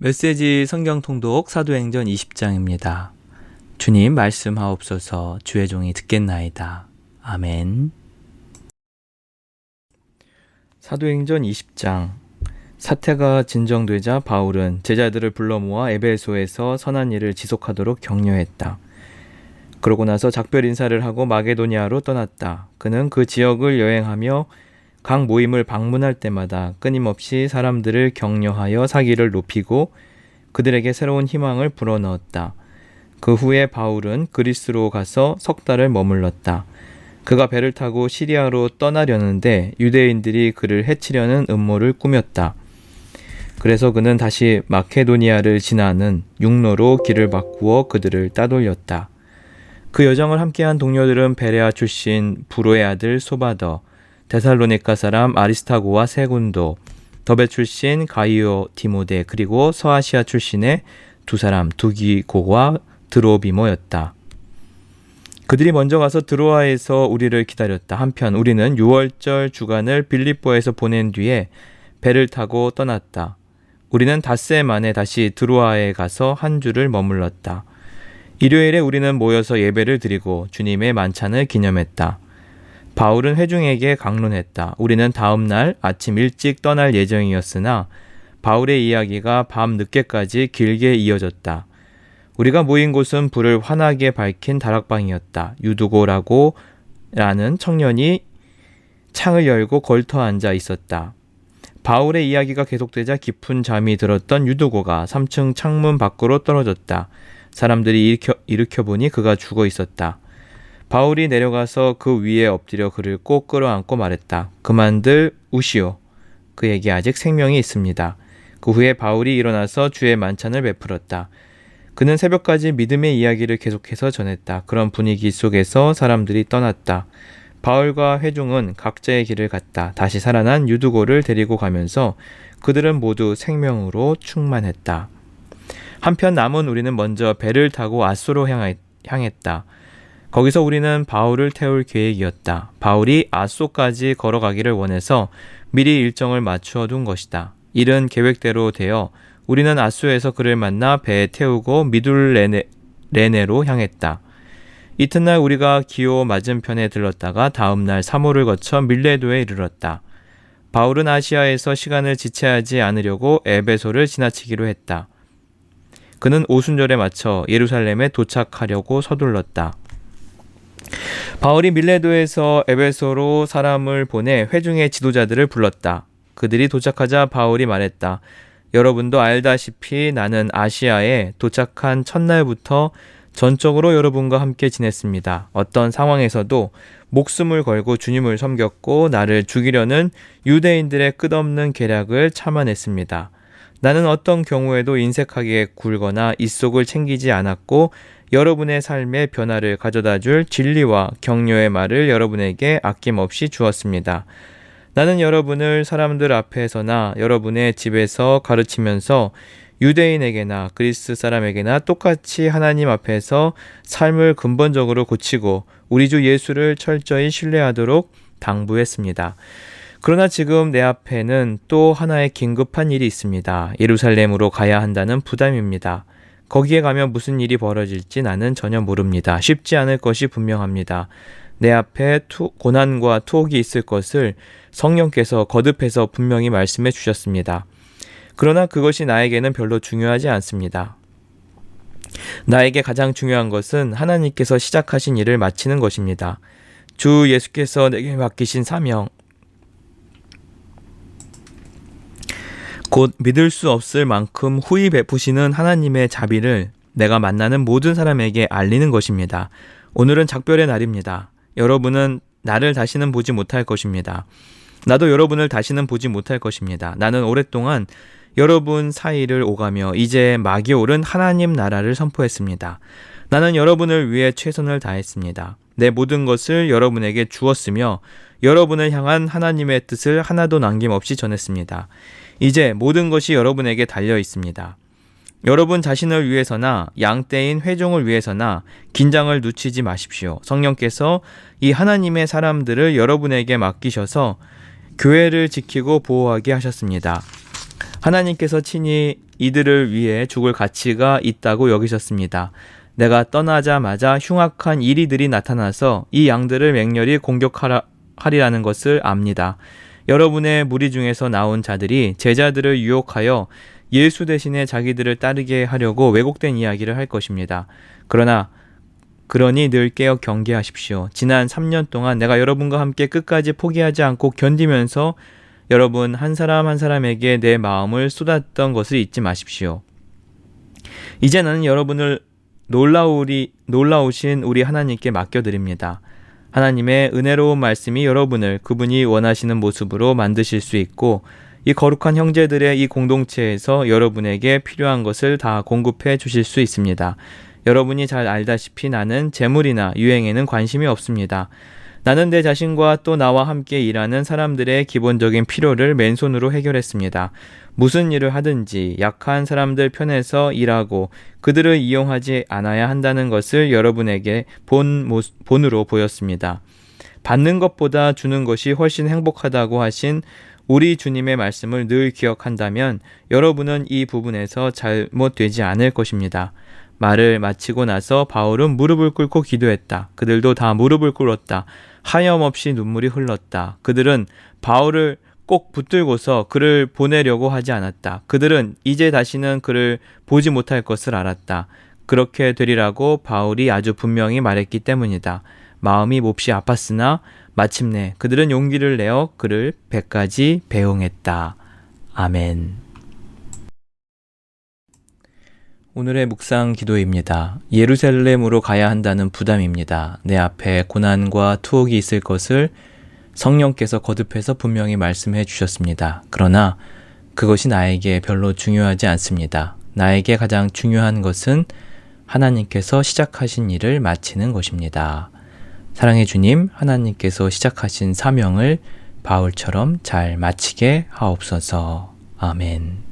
메시지 성경 통독 사도행전 20장입니다. 주님 말씀하옵소서. 주의 종이 듣겠나이다. 아멘. 사도행전 20장. 사태가 진정되자 바울은 제자들을 불러 모아 에베소에서 선한 일을 지속하도록 격려했다. 그러고 나서 작별 인사를 하고 마게도니아로 떠났다. 그는 그 지역을 여행하며 각 모임을 방문할 때마다 끊임없이 사람들을 격려하여 사기를 높이고 그들에게 새로운 희망을 불어넣었다. 그 후에 바울은 그리스로 가서 석 달을 머물렀다. 그가 배를 타고 시리아로 떠나려는데 유대인들이 그를 해치려는 음모를 꾸몄다. 그래서 그는 다시 마케도니아를 지나는 육로로 길을 바꾸어 그들을 따돌렸다. 그 여정을 함께한 동료들은 베레아 출신 부로의 아들 소바더, 데살로니가 사람 아리스타고와 세군도, 더베 출신 가이오 디모데, 그리고 서아시아 출신의 두 사람 두기고와 드로비모였다. 그들이 먼저 가서 드로아에서 우리를 기다렸다. 한편 우리는 6월절 주간을 빌립보에서 보낸 뒤에 배를 타고 떠났다. 우리는 닷새 만에 다시 드로아에 가서 한 주를 머물렀다. 일요일에 우리는 모여서 예배를 드리고 주님의 만찬을 기념했다. 바울은 회중에게 강론했다. 우리는 다음 날 아침 일찍 떠날 예정이었으나 바울의 이야기가 밤 늦게까지 길게 이어졌다. 우리가 모인 곳은 불을 환하게 밝힌 다락방이었다. 유두고라고 라는 청년이 창을 열고 걸터 앉아 있었다. 바울의 이야기가 계속되자 깊은 잠이 들었던 유두고가 3층 창문 밖으로 떨어졌다. 사람들이 일으켜보니 그가 죽어 있었다. 바울이 내려가서 그 위에 엎드려 그를 꼭 끌어안고 말했다. 그만들 우시오. 그에게 아직 생명이 있습니다. 그 후에 바울이 일어나서 주의 만찬을 베풀었다. 그는 새벽까지 믿음의 이야기를 계속해서 전했다. 그런 분위기 속에서 사람들이 떠났다. 바울과 회중은 각자의 길을 갔다. 다시 살아난 유두고를 데리고 가면서 그들은 모두 생명으로 충만했다. 한편 남은 우리는 먼저 배를 타고 아소로 향했다. 거기서 우리는 바울을 태울 계획이었다. 바울이 아소까지 걸어가기를 원해서 미리 일정을 맞추어 둔 것이다. 일은 계획대로 되어 우리는 아소에서 그를 만나 배에 태우고 미둘레네로 향했다. 이튿날 우리가 기오 맞은편에 들렀다가 다음날 사모를 거쳐 밀레도에 이르렀다. 바울은 아시아에서 시간을 지체하지 않으려고 에베소를 지나치기로 했다. 그는 오순절에 맞춰 예루살렘에 도착하려고 서둘렀다. 바울이 밀레도에서 에베소로 사람을 보내 회중의 지도자들을 불렀다. 그들이 도착하자 바울이 말했다. 여러분도 알다시피 나는 아시아에 도착한 첫날부터 전적으로 여러분과 함께 지냈습니다. 어떤 상황에서도 목숨을 걸고 주님을 섬겼고 나를 죽이려는 유대인들의 끝없는 계략을 참아냈습니다. 나는 어떤 경우에도 인색하게 굴거나 입속을 챙기지 않았고 여러분의 삶에 변화를 가져다 줄 진리와 격려의 말을 여러분에게 아낌없이 주었습니다. 나는 여러분을 사람들 앞에서나 여러분의 집에서 가르치면서 유대인에게나 그리스 사람에게나 똑같이 하나님 앞에서 삶을 근본적으로 고치고 우리 주 예수를 철저히 신뢰하도록 당부했습니다. 그러나 지금 내 앞에는 또 하나의 긴급한 일이 있습니다. 예루살렘으로 가야 한다는 부담입니다. 거기에 가면 무슨 일이 벌어질지 나는 전혀 모릅니다. 쉽지 않을 것이 분명합니다. 내 앞에 고난과 투옥이 있을 것을 성령께서 거듭해서 분명히 말씀해 주셨습니다. 그러나 그것이 나에게는 별로 중요하지 않습니다. 나에게 가장 중요한 것은 하나님께서 시작하신 일을 마치는 것입니다. 주 예수께서 내게 맡기신 사명, 곧 믿을 수 없을 만큼 후히 베푸시는 하나님의 자비를 내가 만나는 모든 사람에게 알리는 것입니다. 오늘은 작별의 날입니다. 여러분은 나를 다시는 보지 못할 것입니다. 나도 여러분을 다시는 보지 못할 것입니다. 나는 오랫동안 여러분 사이를 오가며 이제 막이 오른 하나님 나라를 선포했습니다. 나는 여러분을 위해 최선을 다했습니다. 내 모든 것을 여러분에게 주었으며 여러분을 향한 하나님의 뜻을 하나도 남김없이 전했습니다. 이제 모든 것이 여러분에게 달려 있습니다. 여러분 자신을 위해서나 양떼인 회중을 위해서나 긴장을 늦추지 마십시오. 성령께서 이 하나님의 사람들을 여러분에게 맡기셔서 교회를 지키고 보호하게 하셨습니다. 하나님께서 친히 이들을 위해 죽을 가치가 있다고 여기셨습니다. 내가 떠나자마자 흉악한 이리들이 나타나서 이 양들을 맹렬히 공격하리라는 것을 압니다. 여러분의 무리 중에서 나온 자들이 제자들을 유혹하여 예수 대신에 자기들을 따르게 하려고 왜곡된 이야기를 할 것입니다. 그러니 늘 깨어 경계하십시오. 지난 3년 동안 내가 여러분과 함께 끝까지 포기하지 않고 견디면서 여러분 한 사람 한 사람에게 내 마음을 쏟았던 것을 잊지 마십시오. 이제 나는 여러분을 놀라우신 우리 하나님께 맡겨드립니다. 하나님의 은혜로운 말씀이 여러분을 그분이 원하시는 모습으로 만드실 수 있고 이 거룩한 형제들의 이 공동체에서 여러분에게 필요한 것을 다 공급해 주실 수 있습니다. 여러분이 잘 알다시피 나는 재물이나 유행에는 관심이 없습니다. 나는 내 자신과 또 나와 함께 일하는 사람들의 기본적인 필요를 맨손으로 해결했습니다. 무슨 일을 하든지 약한 사람들 편에서 일하고 그들을 이용하지 않아야 한다는 것을 여러분에게 본으로 보였습니다. 받는 것보다 주는 것이 훨씬 행복하다고 하신 우리 주님의 말씀을 늘 기억한다면 여러분은 이 부분에서 잘못되지 않을 것입니다. 말을 마치고 나서 바울은 무릎을 꿇고 기도했다. 그들도 다 무릎을 꿇었다. 하염없이 눈물이 흘렀다. 그들은 바울을 꼭 붙들고서 그를 보내려고 하지 않았다. 그들은 이제 다시는 그를 보지 못할 것을 알았다. 그렇게 되리라고 바울이 아주 분명히 말했기 때문이다. 마음이 몹시 아팠으나 마침내 그들은 용기를 내어 그를 배까지 배웅했다. 아멘. 오늘의 묵상 기도입니다. 예루살렘으로 가야 한다는 부담입니다. 내 앞에 고난과 투옥이 있을 것을 성령께서 거듭해서 분명히 말씀해 주셨습니다. 그러나 그것이 나에게 별로 중요하지 않습니다. 나에게 가장 중요한 것은 하나님께서 시작하신 일을 마치는 것입니다. 사랑의 주님, 하나님께서 시작하신 사명을 바울처럼 잘 마치게 하옵소서. 아멘.